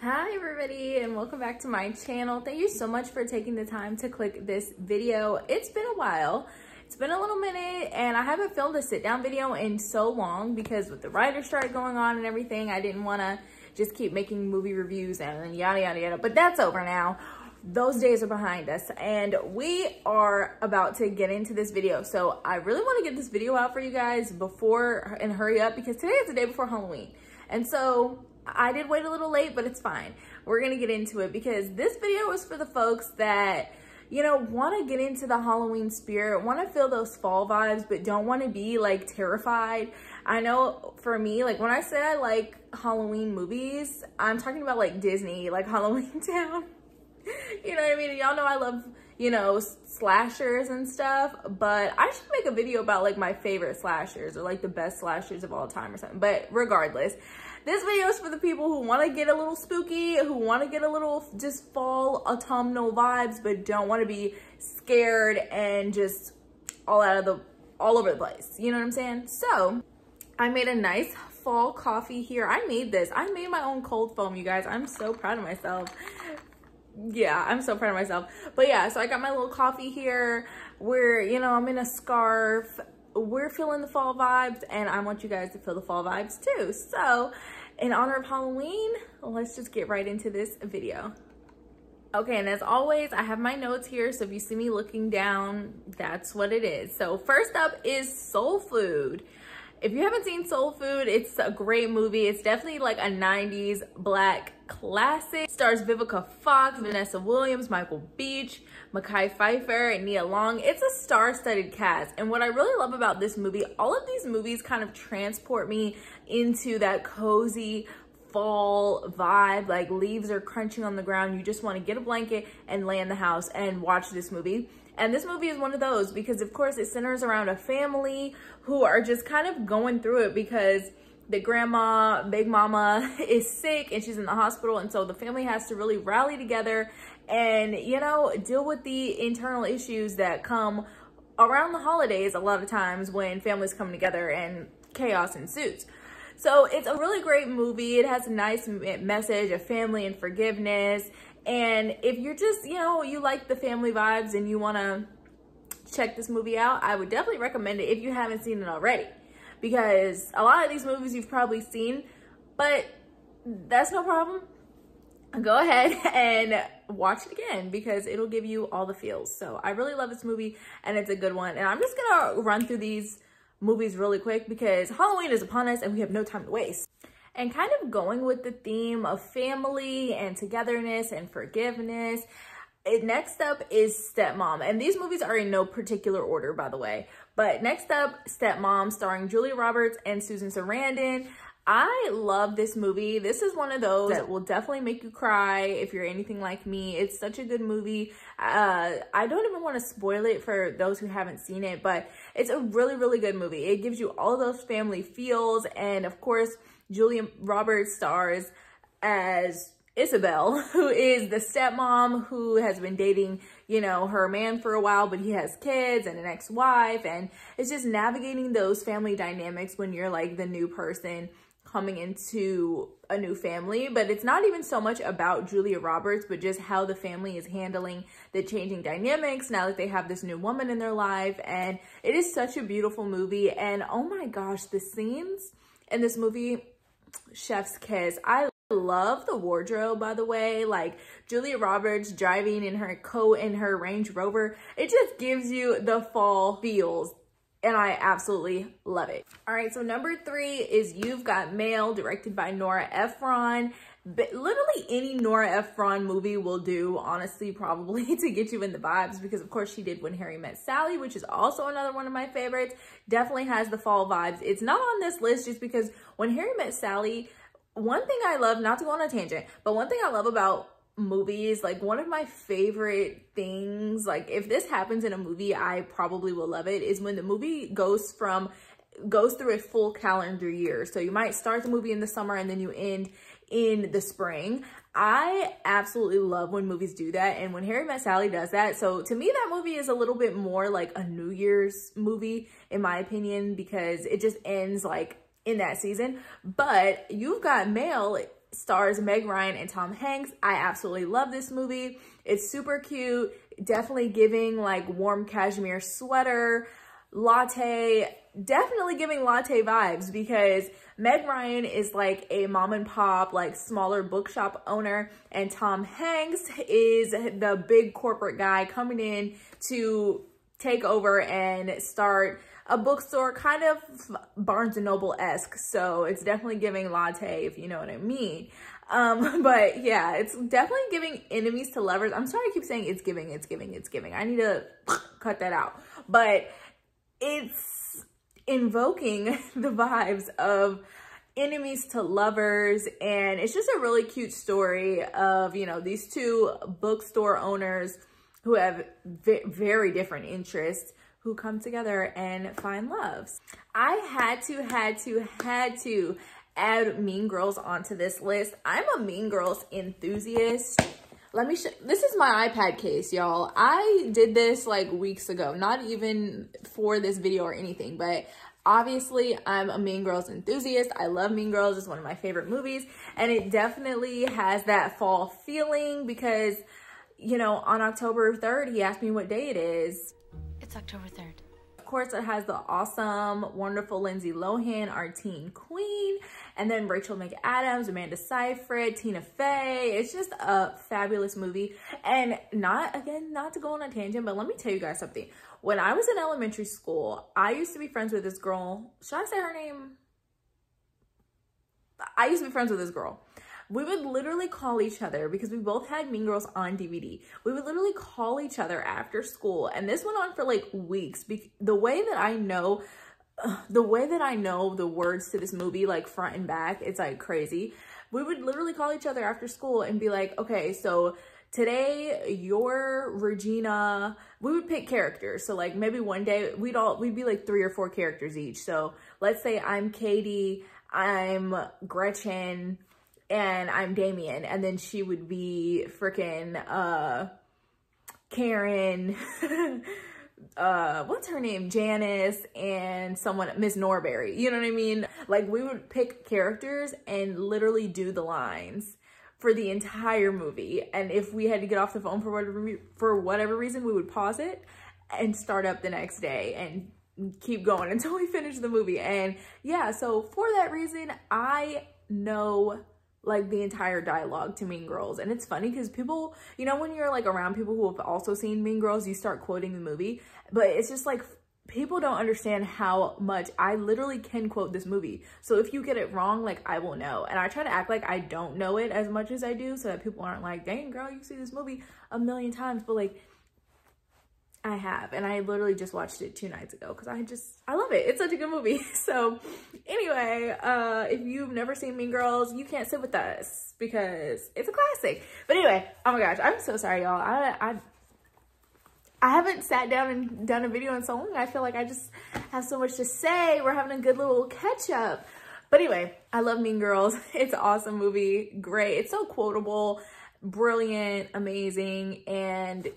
Hi everybody, and welcome back to my channel. Thank you so much for taking the time to click this video. It's been a while. It's been a little minute and I haven't filmed a sit down video in so long because with the writer's strike going on and everything, I didn't want to just keep making movie reviews and yada yada yada, but that's over now. Those days are behind us and we are about to get into this video. So I really want to get this video out for you guys before and hurry up because today is the day before Halloween. And so I did wait a little late, but it's fine. We're gonna get into it because this video is for the folks that, you know, want to get into the Halloween spirit, want to feel those fall vibes, but don't want to be like terrified. I know for me, like when I say I like Halloween movies, I'm talking about like Disney, like Halloween Town. You know what I mean? Y'all know I love, you know, slashers and stuff, but I should make a video about like my favorite slashers or like the best slashers of all time or something. But regardless, this video is for the people who want to get a little spooky, who want to get a little just fall autumnal vibes, but don't want to be scared and just all over the place. You know what I'm saying? So I made a nice fall coffee here. I made this. I made my own cold foam, you guys. I'm so proud of myself. Yeah, I'm so proud of myself. But yeah, so I got my little coffee here where, you know, I'm in a scarf. We're feeling the fall vibes and I want you guys to feel the fall vibes too. So in honor of Halloween, let's just get right into this video. Okay, and as always, I have my notes here. So if you see me looking down, that's what it is. So first up is Soul Food. If you haven't seen Soul Food, it's a great movie. It's definitely like a 90s black classic. Stars Vivica Fox, Vanessa Williams, Michael Beach, Mekhi Phifer, and Nia Long. It's a star-studded cast. And what I really love about this movie, all of these movies kind of transport me into that cozy fall vibe. Like leaves are crunching on the ground. You just want to get a blanket and lay in the house and watch this movie. And this movie is one of those because of course it centers around a family who are just kind of going through it because the grandma, big mama is sick and she's in the hospital. And so the family has to really rally together and, you know, deal with the internal issues that come around the holidays a lot of times when families come together and chaos ensues. So it's a really great movie. It has a nice message of family and forgiveness. And if you're just, you know, you like the family vibes and you want to check this movie out, I would definitely recommend it if you haven't seen it already. Because a lot of these movies you've probably seen, but that's no problem. Go ahead and watch it again because it'll give you all the feels. So I really love this movie and it's a good one. And I'm just going to run through these movies really quick because Halloween is upon us and we have no time to waste. And kind of going with the theme of family and togetherness and forgiveness, next up is Stepmom. And these movies are in no particular order, by the way. But next up, Stepmom, starring Julia Roberts and Susan Sarandon. I love this movie. This is one of those that will definitely make you cry if you're anything like me. It's such a good movie. I don't even want to spoil it for those who haven't seen it, but it's a really, really good movie. It gives you all those family feels. And of course, Julia Roberts stars as Isabel, who is the stepmom who has been dating, you know, her man for a while, but he has kids and an ex-wife. And it's just navigating those family dynamics when you're like the new person coming into a new family. But it's not even so much about Julia Roberts, but just how the family is handling the changing dynamics now that they have this new woman in their life. And it is such a beautiful movie. And oh my gosh, the scenes in this movie, chef's kiss. I love the wardrobe, by the way. Like Julia Roberts driving in her coat and her Range Rover. It just gives you the fall feels. And I absolutely love it. All right, so number 3 is You've Got Mail, directed by Nora Ephron. But literally any Nora Ephron movie will do, honestly, probably to get you in the vibes because, of course, she did When Harry Met Sally, which is also another one of my favorites. Definitely has the fall vibes. It's not on this list just because When Harry Met Sally, one thing I love, not to go on a tangent, but one thing I love about movies, like one of my favorite things, like if this happens in a movie, I probably will love it, is when the movie goes through a full calendar year. So you might start the movie in the summer and then you end in the spring. I absolutely love when movies do that, and When Harry Met Sally does that. So to me, that movie is a little bit more like a New Year's movie, in my opinion, because it just ends like in that season. But You've Got Mail stars Meg Ryan and Tom Hanks. I absolutely love this movie. It's super cute, definitely giving like warm cashmere sweater, latte, definitely giving latte vibes, because Meg Ryan is like a mom and pop, like smaller bookshop owner, and Tom Hanks is the big corporate guy coming in to take over and start a bookstore, kind of Barnes and Noble-esque. So it's definitely giving latte, if you know what I mean. But yeah, it's definitely giving enemies to lovers. I'm sorry I keep saying it's giving. I need to cut that out. But it's invoking the vibes of enemies to lovers, and it's just a really cute story of, you know, these two bookstore owners who have very different interests, who come together and find love. I had to add Mean Girls onto this list. I'm a Mean Girls enthusiast. Let me show, this is my iPad case, y'all. I did this like weeks ago, not even for this video or anything, but obviously I'm a Mean Girls enthusiast. I love Mean Girls. It's one of my favorite movies, and it definitely has that fall feeling because, you know, on October 3rd, he asked me what day it is. It's October 3rd. Of course, it has the awesome, wonderful Lindsay Lohan, our teen queen, and then Rachel McAdams, Amanda Seyfried, Tina Fey. It's just a fabulous movie. And not to go on a tangent, but let me tell you guys something. When I was in elementary school, I used to be friends with this girl. Should I say her name? I used to be friends with this girl. We would literally call each other, because we both had Mean Girls on DVD. We would literally call each other after school. And this went on for like weeks. The way that I know the words to this movie, like front and back, it's like crazy. We would literally call each other after school and be like, okay, so today you're Regina. We would pick characters. So like maybe one day we'd be like 3 or 4 characters each. So let's say I'm Katie, I'm Gretchen, and I'm Damien, and then she would be freaking Karen, what's her name? Janice, and someone, Miss Norberry. You know what I mean? Like, we would pick characters and literally do the lines for the entire movie. And if we had to get off the phone for whatever reason, we would pause it and start up the next day and keep going until we finish the movie. And yeah, so for that reason, I know like the entire dialogue to Mean Girls. And it's funny because people, you know, when you're like around people who have also seen Mean Girls, you start quoting the movie, but it's just like people don't understand how much I literally can quote this movie. So if you get it wrong, like I will know. And I try to act like I don't know it as much as I do, so that people aren't like, dang girl, you see this movie a million times. But like, I have, and I literally just watched it 2 nights ago because I love it. It's such a good movie. So anyway, if you've never seen Mean Girls, you can't sit with us because it's a classic. But anyway, oh my gosh, I'm so sorry, y'all. I haven't sat down and done a video in so long. I feel like I just have so much to say. We're having a good little catch up. But anyway, I love Mean Girls. It's an awesome movie. Great. It's so quotable, brilliant, amazing, and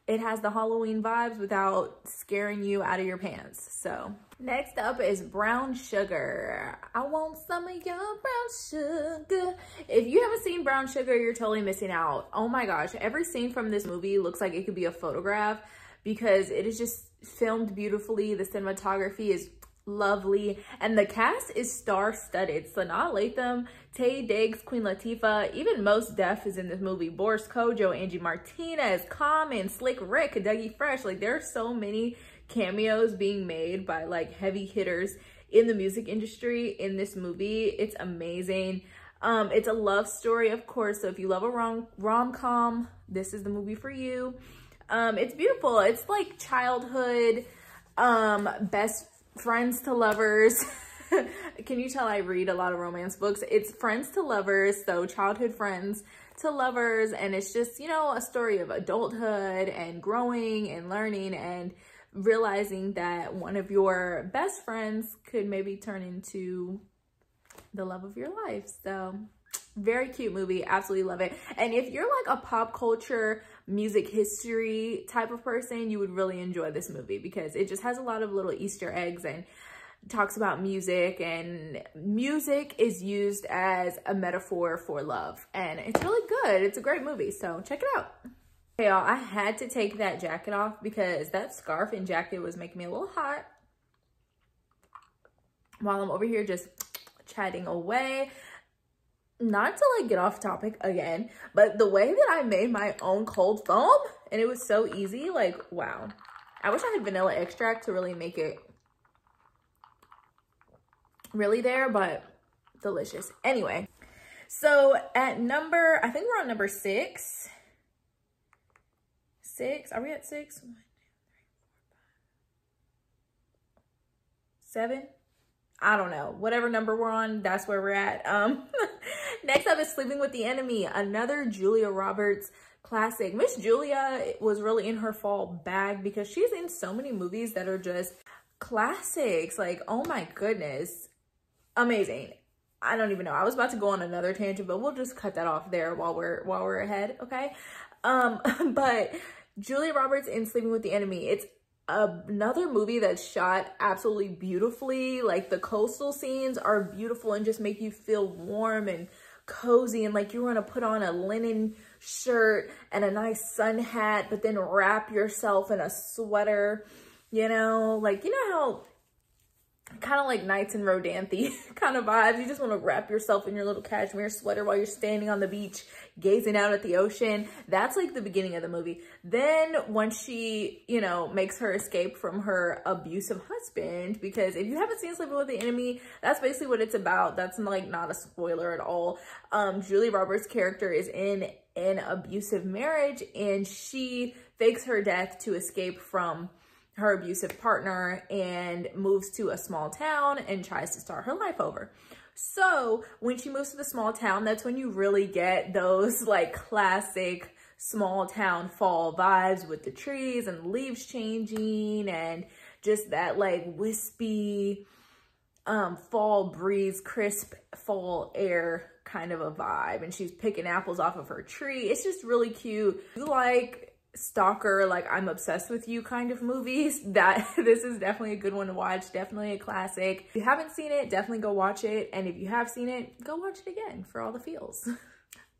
it has the Halloween vibes without scaring you out of your pants. So next up is Brown Sugar. I want some of your brown sugar. If you haven't seen Brown Sugar, you're totally missing out. Oh my gosh, every scene from this movie looks like it could be a photograph because it is just filmed beautifully. The cinematography is lovely, and the cast is star-studded. Sanaa Lathan, Taye Diggs, Queen Latifah, even Mos Def is in this movie. Boris Kodjoe, Angie Martinez, Common, Slick Rick, Dougie Fresh. Like, there are so many cameos being made by like heavy hitters in the music industry in this movie. It's amazing. It's a love story, of course, so if you love a rom-com, this is the movie for you. It's beautiful. It's like childhood, best friends to lovers. Can you tell I read a lot of romance books? It's friends to lovers, so childhood friends to lovers, and it's just, you know, a story of adulthood and growing and learning and realizing that one of your best friends could maybe turn into the love of your life. So very cute movie, absolutely love it. And if you're like a pop culture music history type of person, you would really enjoy this movie because it just has a lot of little Easter eggs and talks about music, and music is used as a metaphor for love, and it's really good. It's a great movie, so check it out. Okay, y'all, I had to take that jacket off because that scarf and jacket was making me a little hot while I'm over here just chatting away. Not to like get off topic again, but the way that I made my own cold foam, and it was so easy, like, wow. I wish I had vanilla extract to really make it really there, but delicious. Anyway, so at number, I think we're on number 6. Are we at 6? 1, 2, 3, 4, 5, 7. I don't know, whatever number we're on, that's where we're at. Next up is Sleeping with the Enemy, another Julia Roberts classic. Miss Julia was really in her fall bag because she's in so many movies that are just classics. Like, oh my goodness, amazing. I don't even know. I was about to go on another tangent, but we'll just cut that off there while we're ahead, okay? But Julia Roberts in Sleeping with the Enemy, it's another movie that's shot absolutely beautifully. Like, the coastal scenes are beautiful and just make you feel warm and cozy, and like you want to put on a linen shirt and a nice sun hat, but then wrap yourself in a sweater, you know, like, you know how kind of like Nights in Rodanthe kind of vibes. You just want to wrap yourself in your little cashmere sweater while you're standing on the beach gazing out at the ocean. That's like the beginning of the movie. Then once she, you know, makes her escape from her abusive husband, because if you haven't seen Sleeping with the Enemy, that's basically what it's about. That's like not a spoiler at all. Julia Roberts' character is in an abusive marriage, and she fakes her death to escape from her abusive partner and moves to a small town and tries to start her life over. So when she moves to the small town, that's when you really get those like classic small town fall vibes with the trees and the leaves changing and just that like wispy fall breeze, crisp fall air kind of a vibe. And she's picking apples off of her tree. It's just really cute. You like stalker, like I'm obsessed with you kind of movies, that this is definitely a good one to watch. Definitely a classic. If you haven't seen it, definitely go watch it, and if you have seen it, go watch it again for all the feels.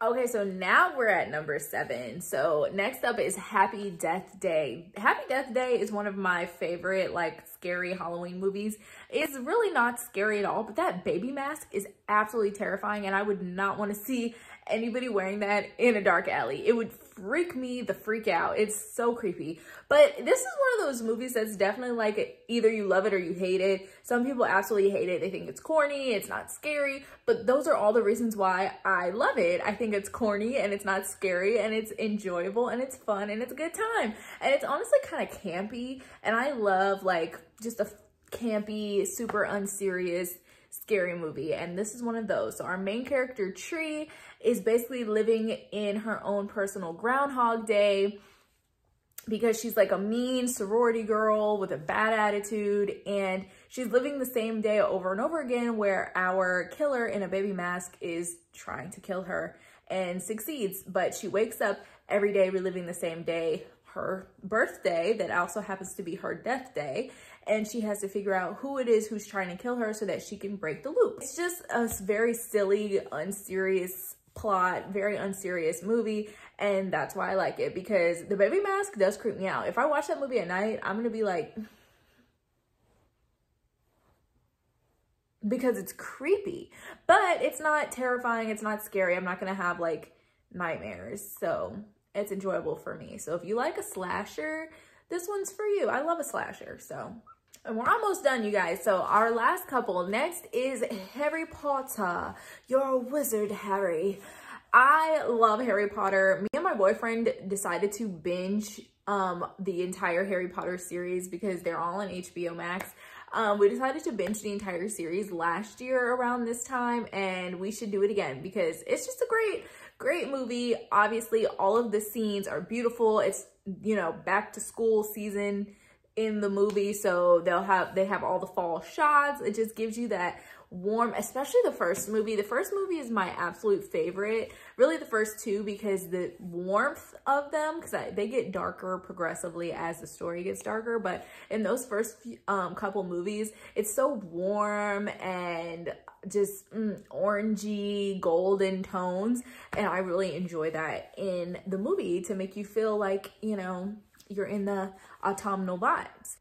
Okay, so now we're at number 7. So next up is Happy Death Day. Happy Death Day is one of my favorite like scary Halloween movies. It's really not scary at all, but that baby mask is absolutely terrifying, and I would not want to see anybody wearing that in a dark alley. It would freak me the freak out. It's so creepy. But this is one of those movies that's definitely like either you love it or you hate it. Some people absolutely hate it. They think it's corny, it's not scary, but those are all the reasons why I love it. I think it's corny and it's not scary and it's enjoyable and it's fun and it's a good time. And it's honestly kind of campy, and I love like just a campy, super unserious scary movie, and this is one of those. So our main character Tree is basically living in her own personal Groundhog Day because she's like a mean sorority girl with a bad attitude, and she's living the same day over and over again where our killer in a baby mask is trying to kill her and succeeds. But she wakes up every day reliving the same day, her birthday, that also happens to be her death day, and she has to figure out who it is who's trying to kill her so that she can break the loop. It's just a very silly, unserious plot, very unserious movie, and that's why I like it, because the baby mask does creep me out. If I watch that movie at night, I'm gonna be like, because it's creepy, but it's not terrifying, it's not scary. I'm not gonna have like nightmares, so it's enjoyable for me. So if you like a slasher, this one's for you. I love a slasher. So, and we're almost done, you guys. So our last couple, next is Harry Potter. You're a wizard, Harry. I love Harry Potter. Me and my boyfriend decided to binge the entire Harry Potter series because they're all on HBO Max. We decided to binge the entire series last year around this time, and we should do it again because it's just a great movie. Obviously, all of the scenes are beautiful. It's, you know, back to school season in the movie, so they have all the fall shots. It just gives you that warm, especially the first movie. The first movie is my absolute favorite. Really the first two, because the warmth of them, because they get darker progressively as the story gets darker. But in those first couple movies, it's so warm and just orangey, golden tones. And I really enjoy that in the movie to make you feel like, you know, you're in the autumnal vibes.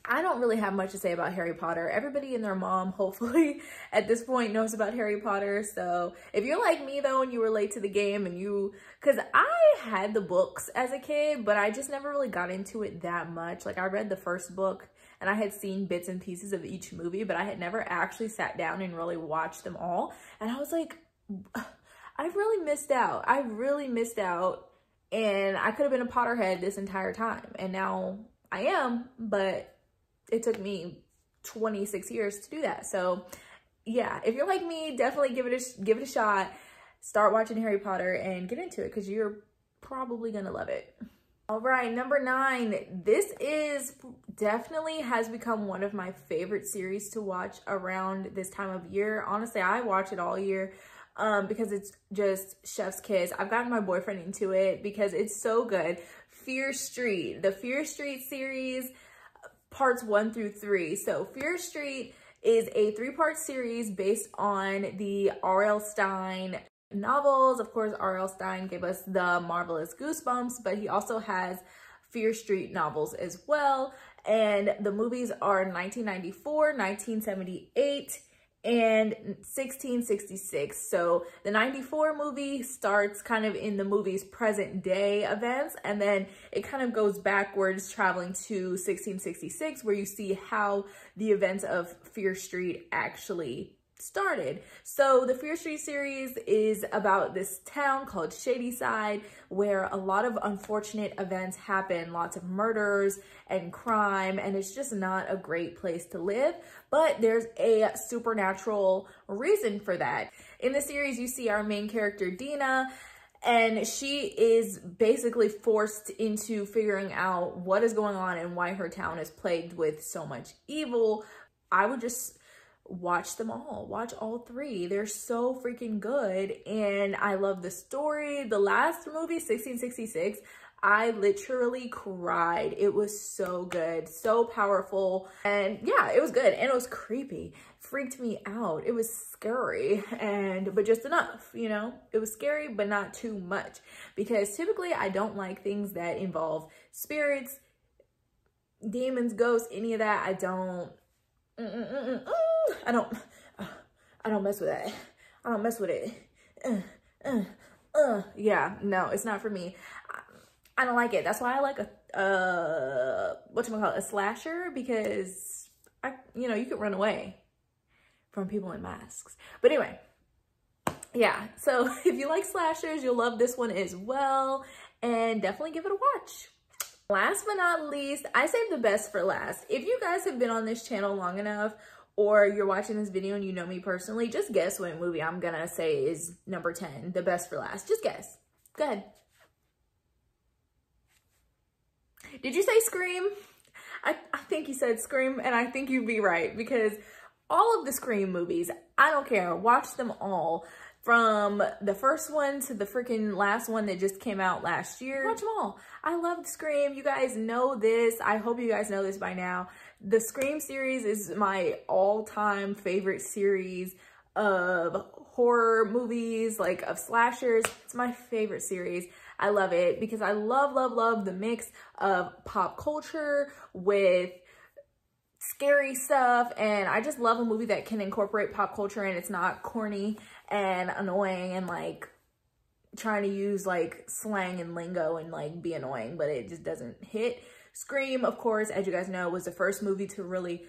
I don't really have much to say about Harry Potter. Everybody and their mom, hopefully, at this point knows about Harry Potter. So if you're like me, though, and you were late to the game and because I had the books as a kid, but I just never really got into it that much. Like, I read the first book and I had seen bits and pieces of each movie, but I had never actually sat down and really watched them all. And I was like, I've really missed out. I really missed out. And I could have been a Potterhead this entire time. And now I am, but it took me 26 years to do that. So yeah, if you're like me, definitely give it a shot. Start watching Harry Potter and get into it, because you're probably gonna love it. All right, number 9. This is definitely has become one of my favorite series to watch around this time of year. Honestly, I watch it all year because it's just chef's kiss. I've gotten my boyfriend into it because it's so good. Fear Street, the Fear Street series, parts 1 through 3. So Fear Street is a 3-part series based on the R.L. Stine novels. Of course, R.L. Stine gave us the marvelous Goosebumps, but he also has Fear Street novels as well. And the movies are 1994, 1978, and 1666. So the 94 movie starts kind of in the movie's present day events, and then it kind of goes backwards, traveling to 1666, where you see how the events of Fear Street actually started. So the Fear Street series is about this town called Shadyside, where a lot of unfortunate events happen, lots of murders and crime, and it's just not a great place to live. But there's a supernatural reason for that. In the series, you see our main character, Dina, and she is basically forced into figuring out what is going on and why her town is plagued with so much evil. I would just watch them all. Watch all 3. They're so freaking good, and I love the story. The last movie, 1666, I literally cried. It was so good, so powerful, and yeah, it was good, and it was creepy. Freaked me out. It was scary, but just enough, you know? It was scary, but not too much, because typically I don't like things that involve spirits, demons, ghosts, any of that. I don't mess with that. I don't mess with it. Yeah, no, it's not for me. I don't like it. That's why I like a slasher, because you know, you could run away from people in masks. But anyway, yeah, so if you like slashers, you'll love this one as well, and definitely give it a watch. Last but not least, I saved the best for last. If you guys have been on this channel long enough, or you're watching this video and you know me personally, just guess what movie I'm gonna say is number 10, the best for last. Just guess. Go ahead. Did you say Scream? I think you said Scream, and I think you'd be right, because all of the Scream movies, I don't care, watch them all. From the first one to the freaking last one that just came out last year. Watch them all. I love Scream. You guys know this. I hope you guys know this by now. The Scream series is my all-time favorite series of horror movies, like of slashers. It's my favorite series. I love it because I love the mix of pop culture with scary stuff, and I just love a movie that can incorporate pop culture and it's not corny and annoying and like trying to use like slang and lingo and like be annoying, but it just doesn't hit. Scream, of course, as you guys know, was the first movie to really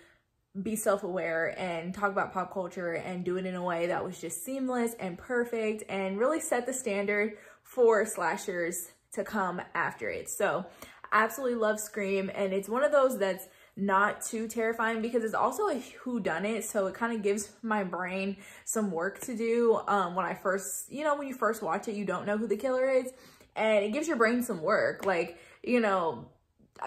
be self-aware and talk about pop culture and do it in a way that was just seamless and perfect and really set the standard for slashers to come after it. So I absolutely love Scream, and it's one of those that's not too terrifying because it's also a whodunit, so it kind of gives my brain some work to do. When I first, when you first watch it, you don't know who the killer is, and it gives your brain some work. Like,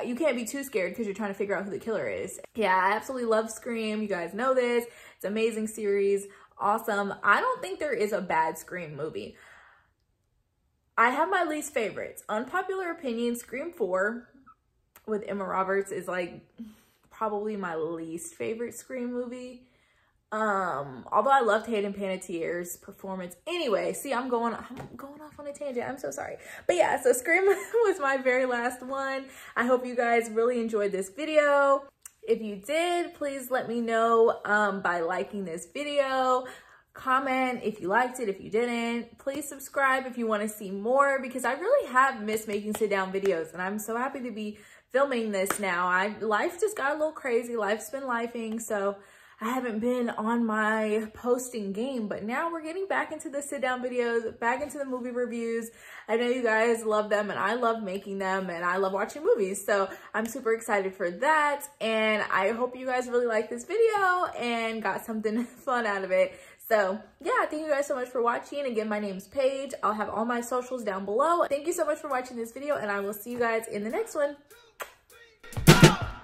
you can't be too scared because you're trying to figure out who the killer is. Yeah, I absolutely love Scream. You guys know this. It's an amazing series. Awesome. I don't think there is a bad Scream movie. I have my least favorites. Unpopular opinion, Scream 4 with Emma Roberts is like probably my least favorite Scream movie. Although I loved Hayden Panettiere's performance. Anyway, see, I'm going off on a tangent. I'm so sorry. But yeah, so Scream was my very last one. I hope you guys really enjoyed this video. If you did, please let me know by liking this video. Comment if you liked it. If you didn't, please subscribe if you want to see more, because I really have missed making sit down videos, and I'm so happy to be filming this now. Life just got a little crazy. Life's been lifing, so I haven't been on my posting game, but now we're getting back into the sit down videos, back into the movie reviews. I know you guys love them, and I love making them, and I love watching movies. So I'm super excited for that. And I hope you guys really liked this video and got something fun out of it. So yeah, thank you guys so much for watching. Again, my name's Paige. I'll have all my socials down below. Thank you so much for watching this video, and I will see you guys in the next one.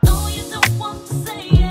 No, you don't want to say it.